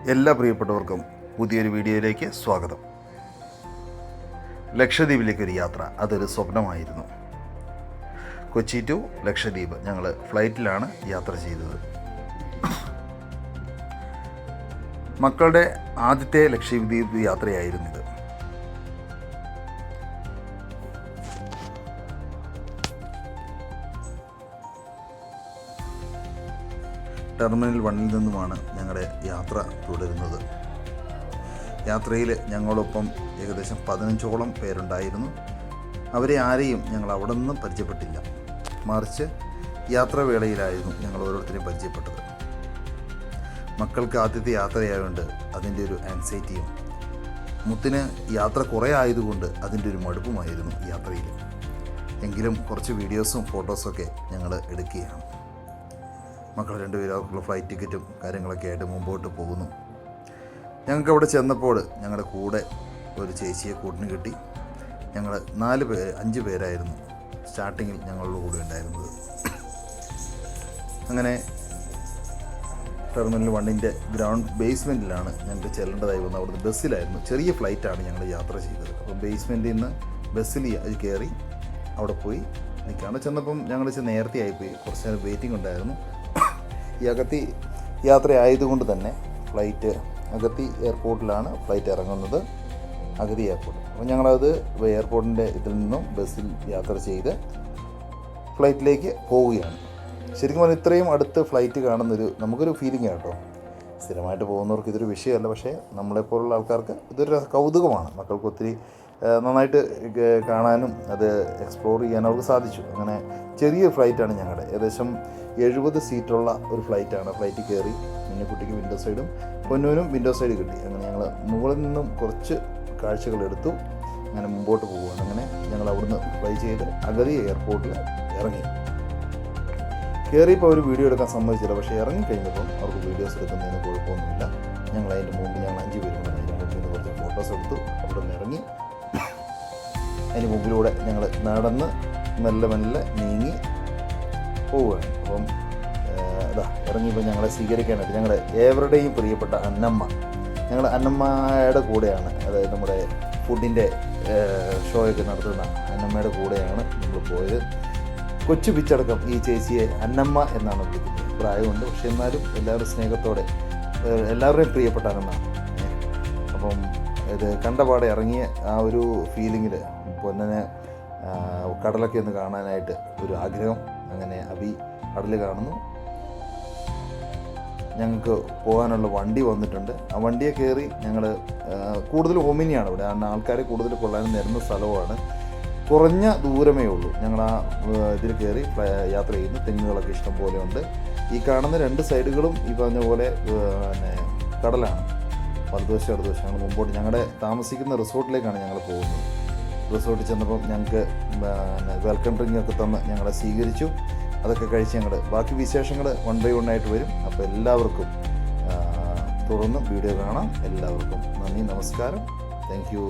എല്ലാ പ്രിയപ്പെട്ടവർക്കും പുതിയൊരു വീഡിയോയിലേക്ക് സ്വാഗതം. ലക്ഷദ്വീപിലേക്കൊരു യാത്ര, അതൊരു സ്വപ്നമായിരുന്നു. കൊച്ചി ടു ലക്ഷദ്വീപ് ഞങ്ങൾ ഫ്ലൈറ്റിലാണ് യാത്ര ചെയ്തത്. മക്കളുടെ ആദ്യത്തെ ലക്ഷദ്വീപ് യാത്രയായിരുന്നിത്. ടെർമിനൽ 1 നിന്നുമാണ് ഞങ്ങളുടെ യാത്ര തുടരുന്നത്. യാത്രയിൽ ഞങ്ങളോടൊപ്പം ഏകദേശം 15ഓളം പേരുണ്ടായിരുന്നു. അവരെ ആരെയും ഞങ്ങൾ അവിടെ നിന്നും പരിചയപ്പെട്ടില്ല. മറിച്ച് യാത്രാവേളയിലായിരുന്നു ഞങ്ങൾ ഓരോരുത്തരെയും പരിചയപ്പെട്ടത്. മക്കൾക്ക് ആദ്യത്തെ യാത്രയായതുകൊണ്ട് അതിൻ്റെ ഒരു ആൻസൈറ്റിയും, മുത്തിന് യാത്ര കുറേ ആയതുകൊണ്ട് അതിൻ്റെ ഒരു മടുപ്പുമായിരുന്നു യാത്രയിൽ. എങ്കിലും കുറച്ച് വീഡിയോസും ഫോട്ടോസൊക്കെ ഞങ്ങൾ എടുക്കുകയാണ്. മക്കൾ രണ്ടുപേരും അവർക്കുള്ള ഫ്ലൈറ്റ് ടിക്കറ്റും കാര്യങ്ങളൊക്കെ ആയിട്ട് മുമ്പോട്ട് പോകുന്നു. ഞങ്ങൾക്ക് അവിടെ ചെന്നപ്പോൾ ഞങ്ങളുടെ കൂടെ ഒരു ചേച്ചിയെ കൂട്ടിന് കിട്ടി. ഞങ്ങൾ 5 പേരായിരുന്നു സ്റ്റാർട്ടിങ്ങിൽ ഞങ്ങളുടെ കൂടെ ഉണ്ടായിരുന്നത്. അങ്ങനെ ടെർമിനൽ 1 ഗ്രൗണ്ട് ബേസ്മെൻറ്റിലാണ് ഞങ്ങൾക്ക് ചെല്ലേണ്ടതായി വന്നത്. അവിടുന്ന് ബസ്സിലായിരുന്നു, ചെറിയ ഫ്ലൈറ്റാണ് ഞങ്ങൾ യാത്ര ചെയ്തത്. അപ്പോൾ ബേസ്മെൻറ്റിൽ നിന്ന് ബസ്സിൽ കയറി അവിടെ പോയി നിൽക്കുകയാണ്. ചെന്നപ്പം ഞങ്ങൾ നേരത്തെ ആയിപ്പോയി, കുറച്ച് നേരം വെയിറ്റിംഗ് ഉണ്ടായിരുന്നു. ഈ അഗത്തി യാത്ര ആയതുകൊണ്ട് തന്നെ ഫ്ലൈറ്റ് അഗത്തി എയർപോർട്ടിലാണ് ഫ്ലൈറ്റ് ഇറങ്ങുന്നത്, അഗതി എയർപോർട്ട്. അപ്പോൾ ഞങ്ങളത് എയർപോർട്ടിൻ്റെ ഇതിൽ നിന്നും ബസ്സിൽ യാത്ര ചെയ്ത് ഫ്ലൈറ്റിലേക്ക് പോവുകയാണ്. ശരിക്കും പറഞ്ഞാൽ ഇത്രയും അടുത്ത് ഫ്ലൈറ്റ് നമുക്കൊരു ഫീലിംഗ് കേട്ടോ. സ്ഥിരമായിട്ട് പോകുന്നവർക്ക് ഇതൊരു വിഷയമല്ല, പക്ഷേ നമ്മളെപ്പോലുള്ള ആൾക്കാർക്ക് ഇതൊരു കൗതുകമാണ്. മക്കൾക്ക് ഒത്തിരി നന്നായിട്ട് കാണാനും അത് എക്സ്പ്ലോർ ചെയ്യാനും അവർക്ക് സാധിച്ചു. അങ്ങനെ ചെറിയ ഫ്ലൈറ്റാണ് ഞങ്ങളുടെ, ഏകദേശം 70 സീറ്റുള്ള ഒരു ഫ്ലൈറ്റാണ്. ഫ്ലൈറ്റ് കയറി കുട്ടിക്ക് വിൻഡോ സൈഡും പൊന്നൂനും വിൻഡോ സൈഡ് കിട്ടി. അങ്ങനെ ഞങ്ങൾ മുകളിൽ നിന്നും കുറച്ച് കാഴ്ചകളെടുത്തു. അങ്ങനെ മുമ്പോട്ട് പോവുകയാണ്. അങ്ങനെ ഞങ്ങൾ അവിടുന്ന് ഫ്ലൈ ചെയ്ത് അഗതി എയർപോർട്ടിൽ ഇറങ്ങി. കയറിയപ്പോൾ അവർ വീഡിയോ എടുക്കാൻ സമ്മതിച്ചില്ല, പക്ഷേ ഇറങ്ങിക്കഴിഞ്ഞപ്പം അവർക്ക് വീഡിയോസ് എടുക്കുന്നതിന് കുഴപ്പമൊന്നുമില്ല. ഞങ്ങൾ അതിൻ്റെ മുമ്പ് 5 പേരും കൂടെ കുറച്ച് ഫോട്ടോസ് എടുത്തു. അവിടെ നിന്ന് ഇറങ്ങി അതിന് മുമ്പിലൂടെ ഞങ്ങൾ നടന്ന് മെല്ലെ നീങ്ങി പോവുകയാണ്. അപ്പം ഇറങ്ങിയപ്പോൾ ഞങ്ങളെ സ്വീകരിക്കാനായിട്ട് ഞങ്ങളുടെ ഏവരുടെയും പ്രിയപ്പെട്ട അന്നമ്മ, ഞങ്ങൾ അന്നമ്മയുടെ കൂടെയാണ്, അതായത് നമ്മുടെ ഫുഡിൻ്റെ ഷോയൊക്കെ നടത്തുന്ന അന്നമ്മയുടെ കൂടെയാണ് നമ്മൾ പോയത്. കൊച്ചു പിച്ചടക്കം ഈ ചേച്ചിയെ അന്നമ്മ എന്നാണ് വിളിക്കുന്നത്. പ്രായമുണ്ട്, പക്ഷെ എന്നാലും എല്ലാവരും സ്നേഹത്തോടെ, എല്ലാവരുടെയും പ്രിയപ്പെട്ട അന്നമ്മ. അപ്പം ഇത് കണ്ടപാടെ ഇറങ്ങിയ ആ ഒരു ഫീലിങ്ങിൽ പൊന്നനെ കടലൊക്കെ ഒന്ന് കാണാനായിട്ട് ഒരു ആഗ്രഹം. അങ്ങനെ അബി കടൽ കാണുന്നു. ഞങ്ങൾക്ക് പോകാനുള്ള വണ്ടി വന്നിട്ടുണ്ട്. ആ വണ്ടിയെ കയറി ഞങ്ങൾ കൂടുതൽ ഒമിനിയാണ് ഇവിടെ, ആൾക്കാരെ കൂടുതൽ കൊള്ളാനും നിരന്ന സ്ഥലവുമാണ്. കുറഞ്ഞ ദൂരമേ ഉള്ളൂ. ഞങ്ങൾ ആ ഇതിൽ കയറി യാത്ര ചെയ്യുന്നു. തെങ്ങുകളൊക്കെ ഇഷ്ടം പോലെ ഉണ്ട്. ഈ കാണുന്ന 2 സൈഡുകളും ഈ പറഞ്ഞ പോലെ കടലാണ്. വലതുവശം ഇടതുവശമാണ്. മുമ്പോട്ട് ഞങ്ങളുടെ താമസിക്കുന്ന റിസോർട്ടിലേക്കാണ് ഞങ്ങൾ പോകുന്നത്. റിസോർട്ടിൽ ചെന്നപ്പം ഞങ്ങൾക്ക് വെൽക്കം ഡ്രിങ്ക് ഒക്കെ തന്ന് ഞങ്ങളെ സ്വീകരിച്ചു. അതൊക്കെ കഴിച്ച് ഞങ്ങൾ ബാക്കി വിശേഷങ്ങൾ 1 by 1 ആയിട്ട് വരും. അപ്പോൾ എല്ലാവർക്കും തുടർന്ന് വീഡിയോ കാണാം. എല്ലാവർക്കും നന്ദി, നമസ്കാരം, താങ്ക് യു.